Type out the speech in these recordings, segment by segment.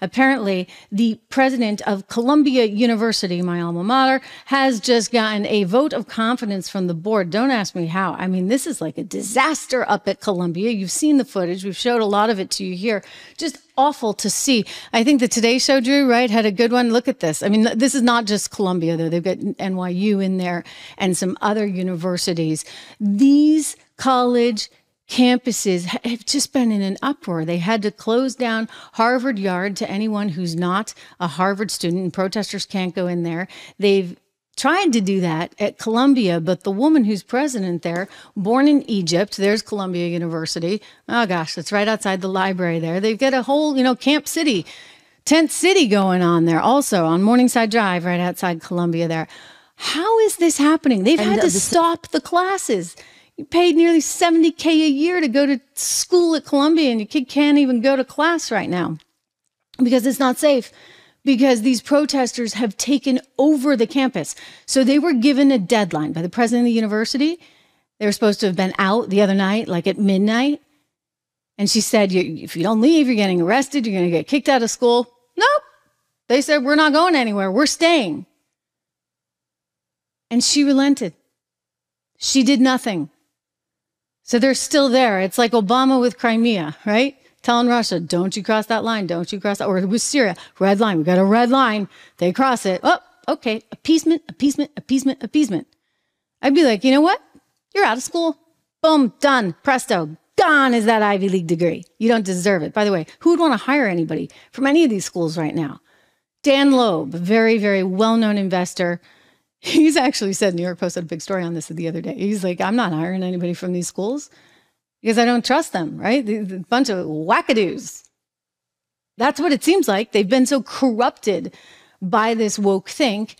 Apparently, the president of Columbia University, my alma mater, has just gotten a vote of confidence from the board. Don't ask me how. I mean, this is like a disaster up at Columbia. You've seen the footage. We've showed a lot of it to you here. Just awful to see. I think the Today Show, Drew, right, had a good one. Look at this. I mean, this is not just Columbia, though. They've got NYU in there and some other universities. These college campuses have just been in an uproar. They had to close down Harvard Yard to anyone who's not a Harvard student, and protesters can't go in there. They've tried to do that at Columbia, but the woman who's president there, born in Egypt, there's Columbia University. Oh gosh, it's right outside the library there. They've got a whole, Camp City, Tent City going on there also on Morningside Drive, right outside Columbia there. How is this happening? They've had to stop the classes. You paid nearly $70K a year to go to school at Columbia, and your kid can't even go to class right now because it's not safe, because these protesters have taken over the campus. So they were given a deadline by the president of the university. They were supposed to have been out the other night, like at midnight. And she said, if you don't leave, you're getting arrested. You're going to get kicked out of school. Nope. They said, we're not going anywhere. We're staying. And she relented. She did nothing. So they're still there. It's like Obama with Crimea, right? Telling Russia, don't you cross that line. Don't you cross that. Or with Syria, red line. We got a red line. They cross it. Oh, okay. Appeasement, appeasement, appeasement, appeasement. I'd be like, you know what? You're out of school. Boom, done. Presto. Gone is that Ivy League degree. You don't deserve it. By the way, who would want to hire anybody from any of these schools right now? Dan Loeb, a very, very well-known investor. He's actually said, New York Post had a big story on this the other day. He's like, I'm not hiring anybody from these schools because I don't trust them, right? The bunch of wackadoos. That's what it seems like. They've been so corrupted by this woke think,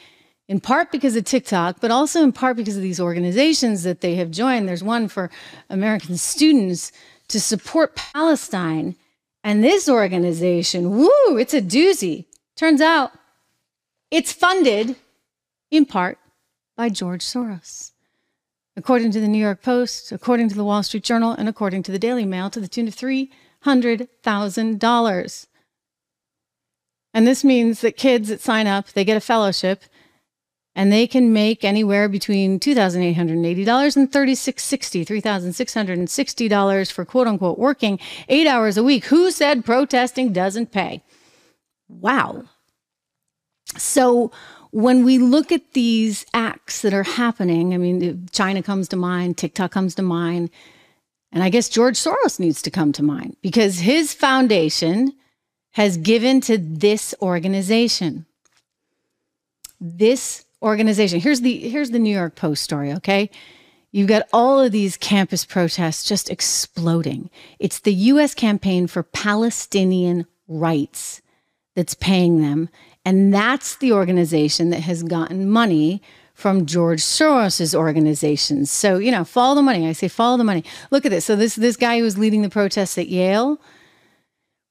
in part because of TikTok, but also in part because of these organizations that they have joined. There's one for American students to support Palestine. And this organization, woo, it's a doozy. Turns out it's funded in part by George Soros. According to the New York Post, according to the Wall Street Journal, and according to the Daily Mail, to the tune of $300,000. And this means that kids that sign up, they get a fellowship, and they can make anywhere between $2,880 and $3,660 for quote-unquote working 8 hours a week. Who said protesting doesn't pay? Wow. So when we look at these acts that are happening, I mean, China comes to mind, TikTok comes to mind, and I guess George Soros needs to come to mind because his foundation has given to this organization. This organization. Here's the New York Post story, okay? You've got all of these campus protests just exploding. It's the U.S. Campaign for Palestinian Rights that's paying them. And that's the organization that has gotten money from George Soros's organizations. So, follow the money. I say follow the money. Look at this. So this guy who was leading the protests at Yale,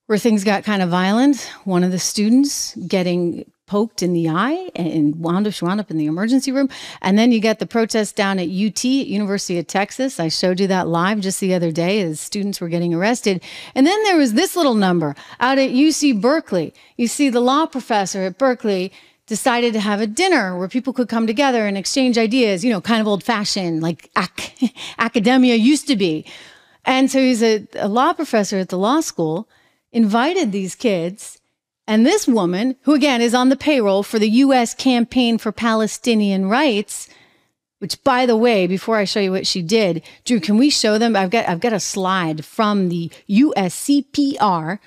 where things got kind of violent, one of the students getting poked in the eye and wound up in the emergency room. And then you got the protest down at UT, University of Texas. I showed you that live just the other day as students were getting arrested. And then there was this little number out at UC Berkeley. You see, the law professor at Berkeley decided to have a dinner where people could come together and exchange ideas, kind of old fashioned, like academia used to be. And so he's a law professor at the law school, invited these kids. And this woman, who again is on the payroll for the U.S. Campaign for Palestinian Rights, which, by the way, before I show you what she did, Drew, can we show them? I've got a slide from the USCPR.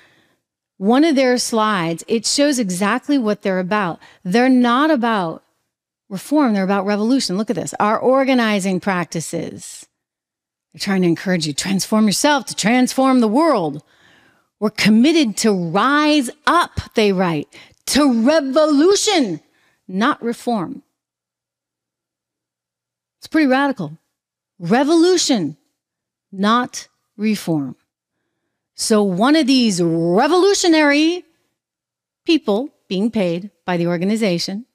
One of their slides, it shows exactly what they're about. They're not about reform. They're about revolution. Look at this. Our organizing practices. They're trying to encourage you, transform yourself to transform the world. We're committed to rise up, they write, to revolution, not reform. It's pretty radical. Revolution, not reform. So one of these revolutionary people being paid by the organization,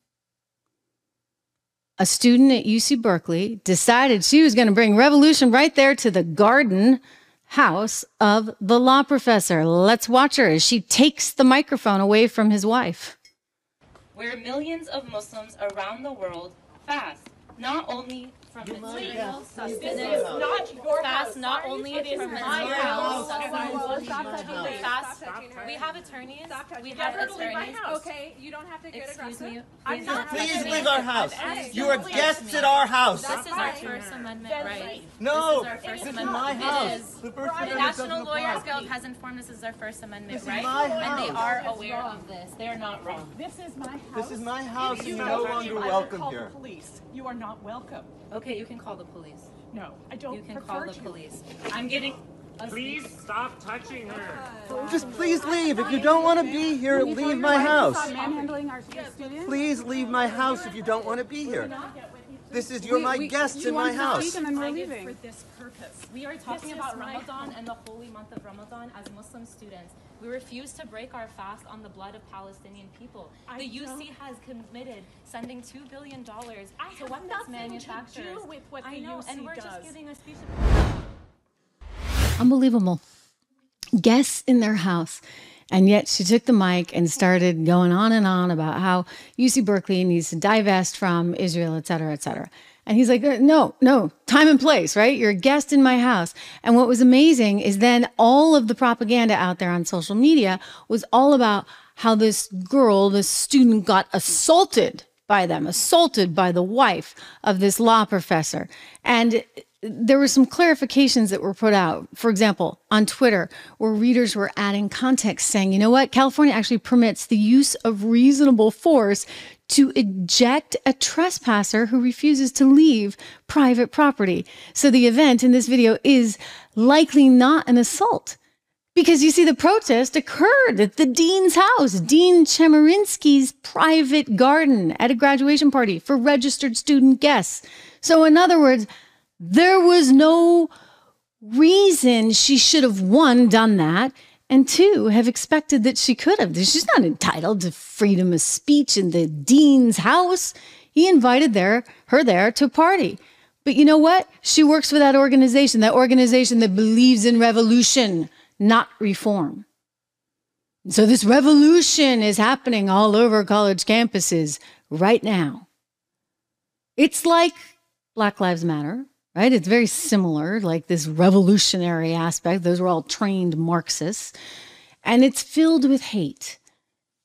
a student at UC Berkeley, decided she was going to bring revolution right there to the Garden. house of the law professor. Let's watch her as she takes the microphone away from his wife. Where millions of Muslims around the world fast, not only from material sustenance, not only from material sustenance, fast. We have attorneys. We have attorneys. Okay, you don't have to get Excuse aggressive. me. Please leave our house. You are guests at our house. This is our First Amendment right. No, This is our First this is Amendment. my house. It is. The First The Amendment National doesn't apply. Lawyers Guild has informed us this is our First Amendment This is right, my and they house. are aware of this. They are not wrong. This is my house. This is my house, and You you're know, no longer I will welcome call here. the police. You are not welcome. Okay, you can call the police. No, I don't You can prefer call the to. police. I'm getting. Please stop touching her. Just please leave. If you don't want to be here, leave my house. Manhandling our students. Please leave my house if you don't want to be here. You're my guests in my house. And then we're For leaving. this purpose. We are talking about Ramadan and the holy month of Ramadan as Muslim students. We refuse to break our fast on the blood of Palestinian people. The UC has committed sending $2 billion to weapons manufacturers. To do with what the I know, and UC we're just does. giving a speech. Unbelievable. Guests in their house. And yet she took the mic and started going on and on about how UC Berkeley needs to divest from Israel, et cetera, et cetera. And he's like, no, time and place, right? You're a guest in my house. And what was amazing is then all of the propaganda out there on social media was all about how this girl, this student, got assaulted by them, assaulted by the wife of this law professor. And there were some clarifications that were put out, for example, on Twitter, where readers were adding context saying, you know what, California actually permits the use of reasonable force to eject a trespasser who refuses to leave private property. So the event in this video is likely not an assault. Because you see, the protest occurred at the dean's house, Dean Chemerinsky's private garden at a graduation party for registered student guests. So in other words, there was no reason she should have, one, done that, and two, have expected that she could have. She's not entitled to freedom of speech in the dean's house. He invited her there to party. But you know what? She works for that organization that believes in revolution, not reform. So this revolution is happening all over college campuses right now. It's like Black Lives Matter. Right? It's very similar, like this revolutionary aspect. Those were all trained Marxists. And it's filled with hate.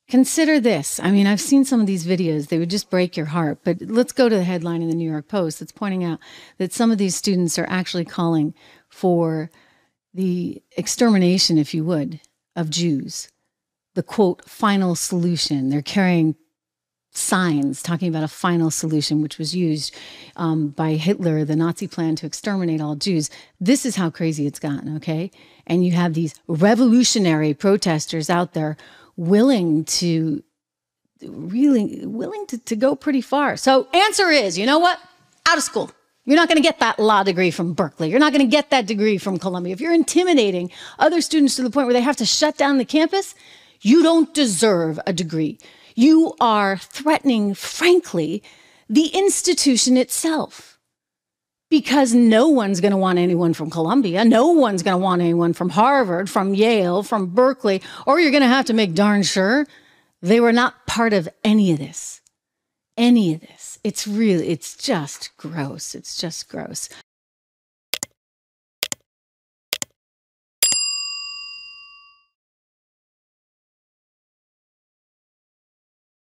Consider this. I mean, I've seen some of these videos. They would just break your heart. But let's go to the headline in the New York Post that's pointing out that some of these students are actually calling for the extermination, if you would, of Jews. The, quote, final solution. They're carrying signs talking about a final solution, which was used by Hitler, the Nazi plan to exterminate all Jews. This is how crazy it's gotten, okay? And you have these revolutionary protesters out there willing to go pretty far. So answer is, you know what? Out of school. You're not going to get that law degree from Berkeley. You're not going to get that degree from Columbia. If you're intimidating other students to the point where they have to shut down the campus, you don't deserve a degree. You are threatening, frankly, the institution itself. Because no one's going to want anyone from Columbia. No one's going to want anyone from Harvard, from Yale, from Berkeley. Or you're going to have to make darn sure they were not part of any of this. Any of this. It's just gross. It's just gross.